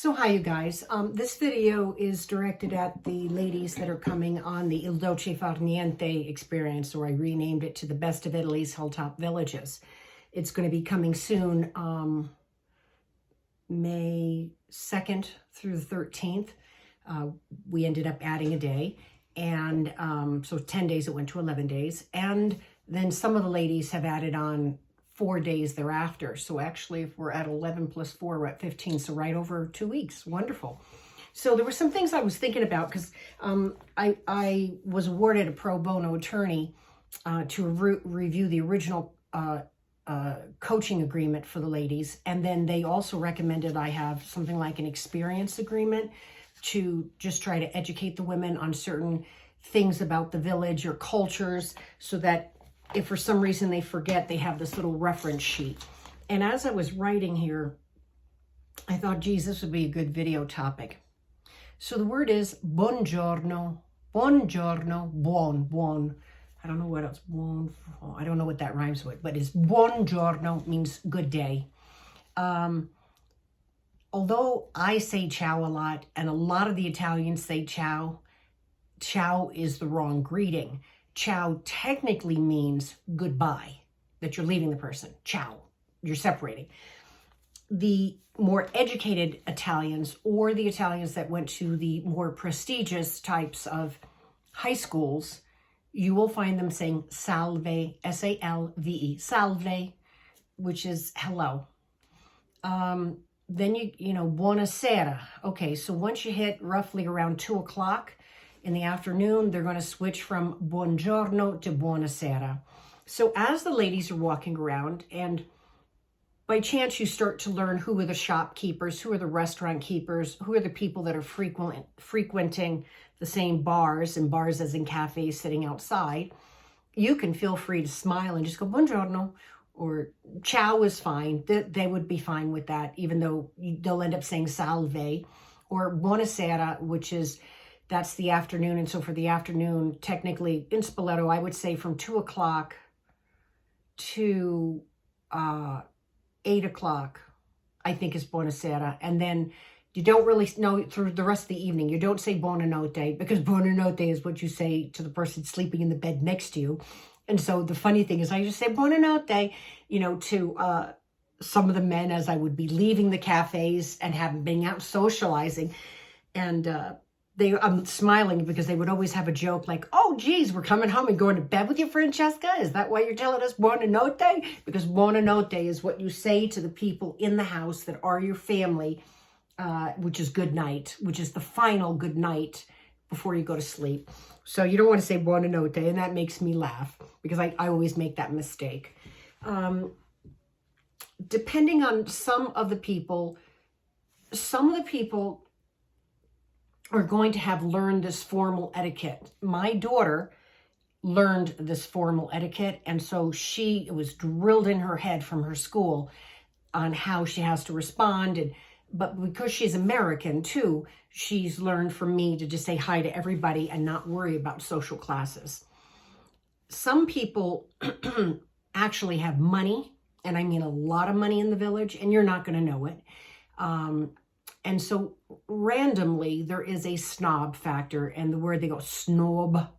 So hi you guys, this video is directed at the ladies that are coming on the Il Dolce Far Niente experience, or I renamed it to the Best of Italy's Hilltop Villages. It's going to be coming soon, May 2nd through the 13th. We ended up adding a day, and so 10 days, it went to 11 days. And then some of the ladies have added on 4 days thereafter. So actually, if we're at 11 plus 4, we're at 15. So right over 2 weeks. Wonderful. So there were some things I was thinking about because I was awarded a pro bono attorney to review the original coaching agreement for the ladies. And then they also recommended I have something like an experience agreement to just try to educate the women on certain things about the village or cultures, so that if for some reason they forget, they have this little reference sheet. And as I was writing here, I thought, geez, this would be a good video topic. So the word is buongiorno, buongiorno, buon. I don't know what else, buon, I don't know what that rhymes with, but it's buongiorno means good day. Although I say ciao a lot, and a lot of the Italians say ciao, ciao is the wrong greeting. Ciao technically means goodbye, that you're leaving the person. Ciao, you're separating. The more educated Italians, or the Italians that went to the more prestigious types of high schools, you will find them saying salve, S-A-L-V-E, salve, which is hello. Then you know, buonasera. Okay, so once you hit roughly around 2 o'clock, in the afternoon, they're going to switch from buongiorno to buonasera. So as the ladies are walking around, and by chance you start to learn who are the shopkeepers, who are the restaurant keepers, who are the people that are frequenting the same bars, and bars as in cafes sitting outside, you can feel free to smile and just go buongiorno, or ciao is fine. They would be fine with that, even though they'll end up saying salve, or buonasera, which is that's the afternoon. And so for the afternoon, technically in Spoleto, I would say from 2 o'clock to 8 o'clock, I think is buonasera. And then you don't really know through the rest of the evening. You don't say buonanotte, because buonanotte is what you say to the person sleeping in the bed next to you. And so the funny thing is I just say buonanotte, you know, to some of the men as I would be leaving the cafes and having been out socializing. And I'm smiling because they would always have a joke like, oh, geez, we're coming home and going to bed with you, Francesca? Is that why you're telling us buonanotte? Because buonanotte is what you say to the people in the house that are your family, which is good night, which is the final good night before you go to sleep. So you don't want to say buonanotte, and that makes me laugh because I always make that mistake. Depending on some of the people are going to have learned this formal etiquette. My daughter learned this formal etiquette, and so it was drilled in her head from her school on how she has to respond. But because she's American too, she's learned from me to just say hi to everybody and not worry about social classes. Some people actually have money, and I mean a lot of money in the village, and you're not going to know it. And so randomly, there is a snob factor, and the word they go snob,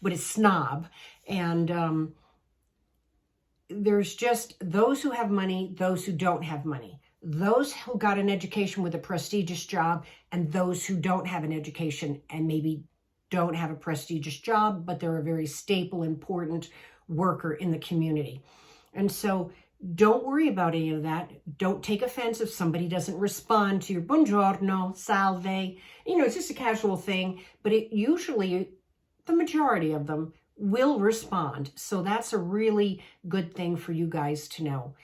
but it's snob. And there's just those who have money, those who don't have money, those who got an education with a prestigious job, and those who don't have an education and maybe don't have a prestigious job, but they're a very staple, important worker in the community. And so don't worry about any of that. Don't take offense if somebody doesn't respond to your buongiorno, salve. You know, it's just a casual thing, but usually the majority of them will respond. So that's a really good thing for you guys to know.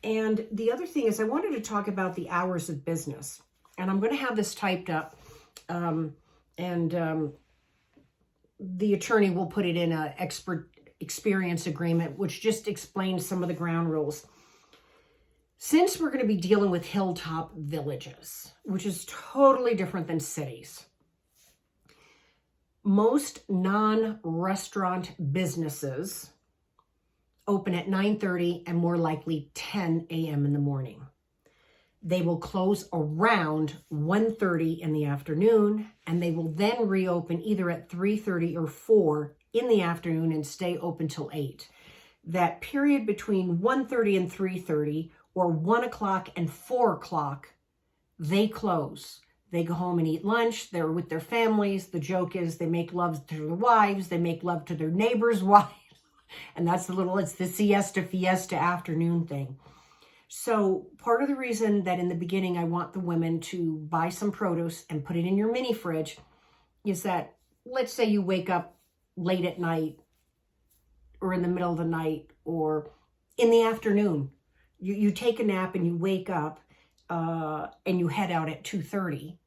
And the other thing is I wanted to talk about the hours of business. And I'm going to have this typed up. The attorney will put it in an experience agreement, which just explains some of the ground rules. Since we're going to be dealing with hilltop villages, which is totally different than cities, most non-restaurant businesses open at 9:30 and more likely 10 a.m. in the morning. They will close around 1:30 in the afternoon, and they will then reopen either at 3:30 or 4 in the afternoon and stay open till 8. That period between 1:30 and 3:30 or 1 o'clock and 4 o'clock, they close. They go home and eat lunch. They're with their families. The joke is they make love to their wives. They make love to their neighbors' wives. And that's it's the siesta fiesta afternoon thing. So part of the reason that in the beginning I want the women to buy some produce and put it in your mini fridge is that, let's say you wake up late at night or in the middle of the night or in the afternoon. You take a nap and you wake up and you head out at 2:30.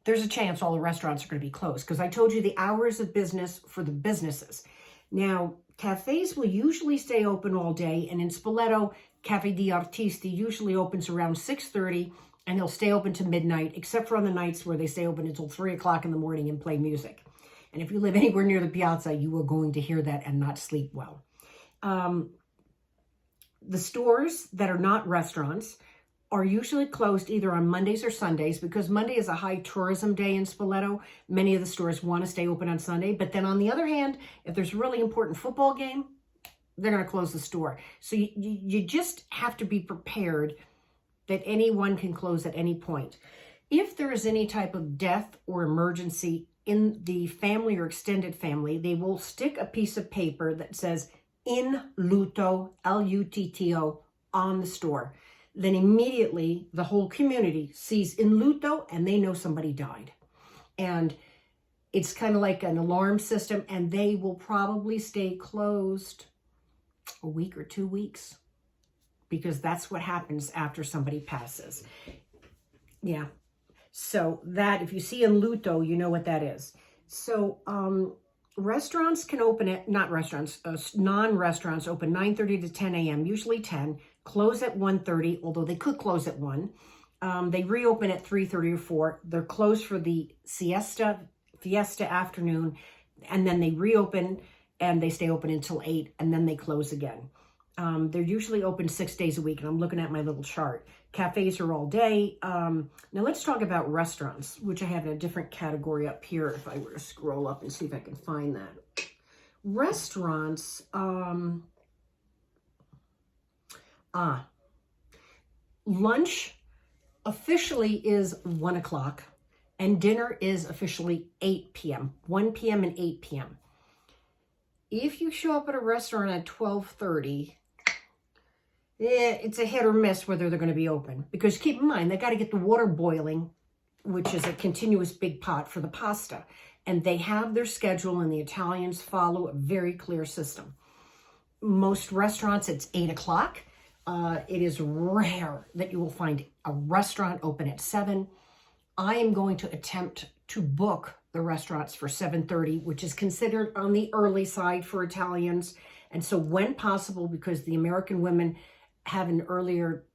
There's a chance all the restaurants are going to be closed because I told you the hours of business for the businesses. Now, cafes will usually stay open all day, and in Spoleto, Cafe di Artisti usually opens around 6:30, and they'll stay open to midnight, except for on the nights where they stay open until 3 o'clock in the morning and play music. And if you live anywhere near the piazza, you are going to hear that and not sleep well. The stores that are not restaurants are usually closed either on Mondays or Sundays because Monday is a high tourism day in Spoleto. Many of the stores want to stay open on Sunday. But then on the other hand, if there's a really important football game, they're going to close the store. So you just have to be prepared that anyone can close at any point. If there is any type of death or emergency in the family or extended family, they will stick a piece of paper that says in lutto, L-U-T-T-O, on the store. Then immediately the whole community sees in lutto and they know somebody died. And it's kind of like an alarm system, and they will probably stay closed a week or 2 weeks because that's what happens after somebody passes. Yeah. So that, if you see in lutto, you know what that is. So restaurants can open at, not restaurants, non-restaurants open 9:30 to 10 a.m., usually 10, close at 1:30, although they could close at 1. They reopen at 3:30 or 4. They're closed for the fiesta afternoon, and then they reopen and they stay open until 8, and then they close again. They're usually open 6 days a week, and I'm looking at my little chart. Cafes are all day. Now let's talk about restaurants, which I have in a different category up here if I were to scroll up and see if I can find that. Restaurants, lunch officially is 1 o'clock, and dinner is officially 8 p.m., 1 p.m. and 8 p.m. If you show up at a restaurant at 12:30, it's a hit or miss whether they're going to be open. Because keep in mind, they got to get the water boiling, which is a continuous big pot for the pasta. And they have their schedule, and the Italians follow a very clear system. Most restaurants, it's 8 o'clock. It is rare that you will find a restaurant open at 7. I am going to attempt to book the restaurants for 7:30, which is considered on the early side for Italians. And so when possible, because the American women have an earlier,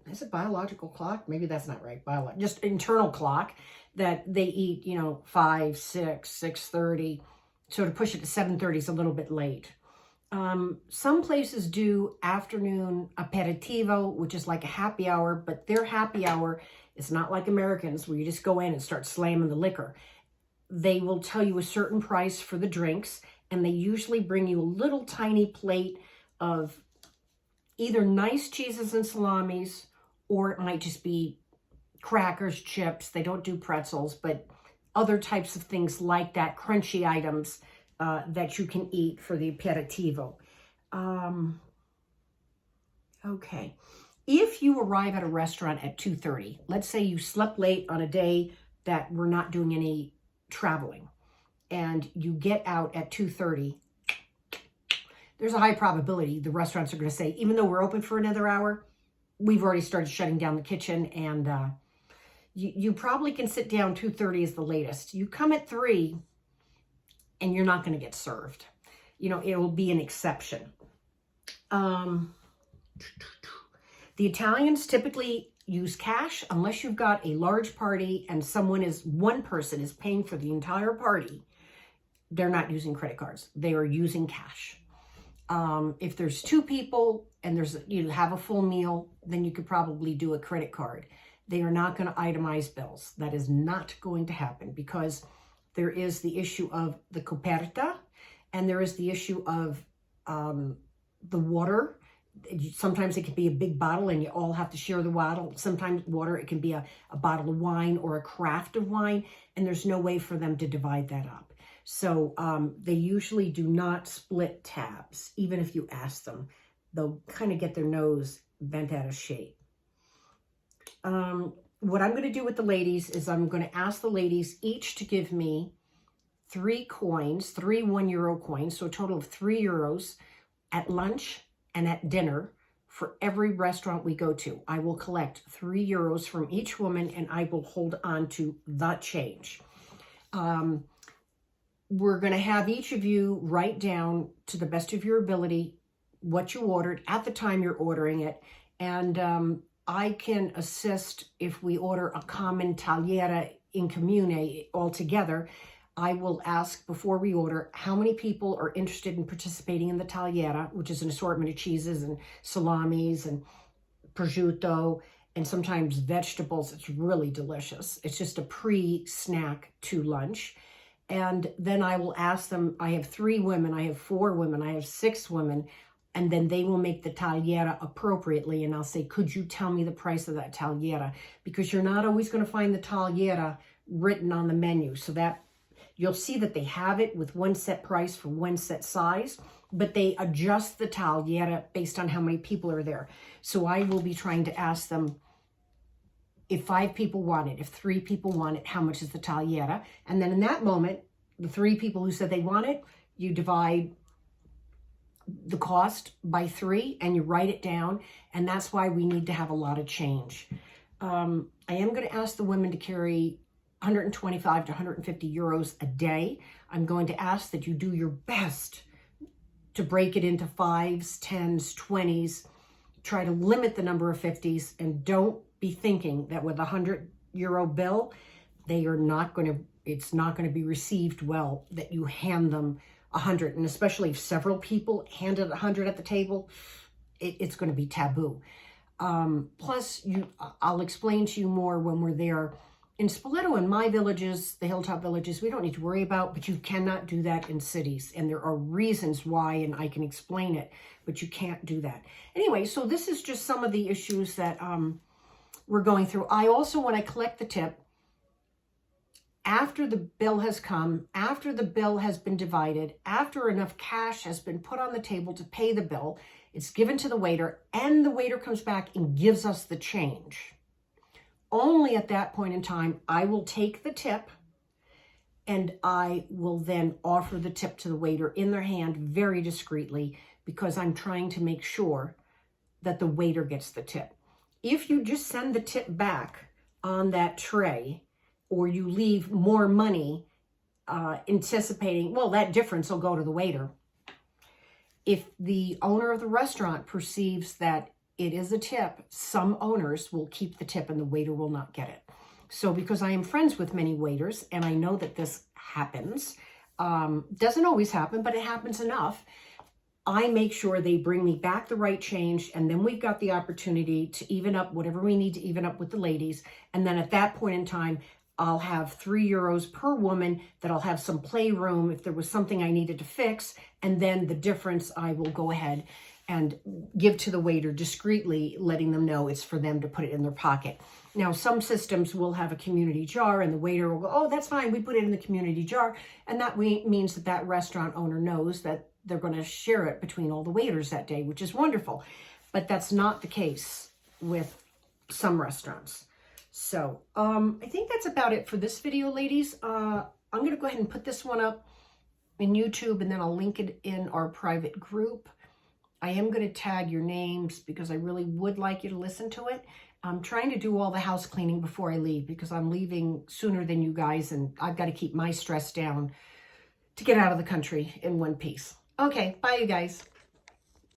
is it biological clock? Maybe that's not right. Just internal clock that they eat, 5, 6, 6:30. So to push it to 7:30 is a little bit late. Some places do afternoon aperitivo, which is like a happy hour, but their happy hour is not like Americans where you just go in and start slamming the liquor. They will tell you a certain price for the drinks, and they usually bring you a little tiny plate of either nice cheeses and salamis, or it might just be crackers, chips. They don't do pretzels, but other types of things like that, crunchy items that you can eat for the aperitivo. Okay. If you arrive at a restaurant at 2:30, let's say you slept late on a day that we're not doing any traveling, and you get out at 2:30, there's a high probability the restaurants are going to say, even though we're open for another hour, we've already started shutting down the kitchen, and you probably can sit down 2:30 is the latest. You come at 3, and you're not going to get served. It will be an exception. The Italians typically use cash unless you've got a large party and one person is paying for the entire party. They're not using credit cards. They are using cash. If there's 2 people and you have a full meal, then you could probably do a credit card. They are not going to itemize bills. That is not going to happen because there is the issue of the coperta and there is the issue of the water. Sometimes it can be a big bottle and you all have to share the bottle. Sometimes water, it can be a bottle of wine or a craft of wine, and there's no way for them to divide that up. So they usually do not split tabs, even if you ask them. They'll kind of get their nose bent out of shape. What I'm going to do with the ladies is I'm going to ask the ladies each to give me 3 coins, 3 €1 coins, so a total of 3 euros at lunch and at dinner for every restaurant we go to. I will collect 3 euros from each woman and I will hold on to the change. We're going to have each of you write down to the best of your ability what you ordered at the time you're ordering it. And I can assist if we order a common tagliera in commune all together. I will ask before we order how many people are interested in participating in the tagliera, which is an assortment of cheeses and salamis and prosciutto and sometimes vegetables. It's really delicious. It's just a pre-snack to lunch. And then I will ask them, I have 3 women, I have 4 women, I have 6 women, and then they will make the tagliera appropriately. And I'll say, could you tell me the price of that tagliera? Because you're not always going to find the tagliera written on the menu. So that you'll see that they have it with one set price for one set size, but they adjust the tagliera based on how many people are there. So I will be trying to ask them, if 5 people want it, if 3 people want it, how much is the tagliera? And then in that moment, the 3 people who said they want it, you divide the cost by 3 and you write it down. And that's why we need to have a lot of change. I am going to ask the women to carry 125 to 150 euros a day. I'm going to ask that you do your best to break it into 5s, 10s, 20s. Try to limit the number of 50s and don't be thinking that with a €100 bill, it's not going to be received well that you hand them 100. And especially if several people handed 100 at the table, it's going to be taboo. Plus, I'll explain to you more when we're there. In Spoleto, in my villages, the Hilltop villages, we don't need to worry about, but you cannot do that in cities. And there are reasons why, and I can explain it, but you can't do that. Anyway, so this is just some of the issues that we're going through. I also, when I collect the tip, after the bill has come, after the bill has been divided, after enough cash has been put on the table to pay the bill, it's given to the waiter, and the waiter comes back and gives us the change. Only at that point in time, I will take the tip and I will then offer the tip to the waiter in their hand very discreetly, because I'm trying to make sure that the waiter gets the tip. If you just send the tip back on that tray, or you leave more money anticipating, well, that difference will go to the waiter. If the owner of the restaurant perceives that it is a tip, some owners will keep the tip and the waiter will not get it. So because I am friends with many waiters and I know that this happens, doesn't always happen, but it happens enough, I make sure they bring me back the right change, and then we've got the opportunity to even up whatever we need to even up with the ladies. And then at that point in time, I'll have 3 euros per woman that I'll have some playroom if there was something I needed to fix. And then the difference I will go ahead and give to the waiter discreetly, letting them know it's for them to put it in their pocket. Now, some systems will have a community jar and the waiter will go, oh, that's fine, we put it in the community jar. And that means that that restaurant owner knows that they're going to share it between all the waiters that day, which is wonderful. But that's not the case with some restaurants. So I think that's about it for this video, ladies. I'm going to go ahead and put this one up in YouTube, and then I'll link it in our private group. I am going to tag your names because I really would like you to listen to it. I'm trying to do all the house cleaning before I leave because I'm leaving sooner than you guys, and I've got to keep my stress down to get out of the country in one piece. Okay, bye, you guys.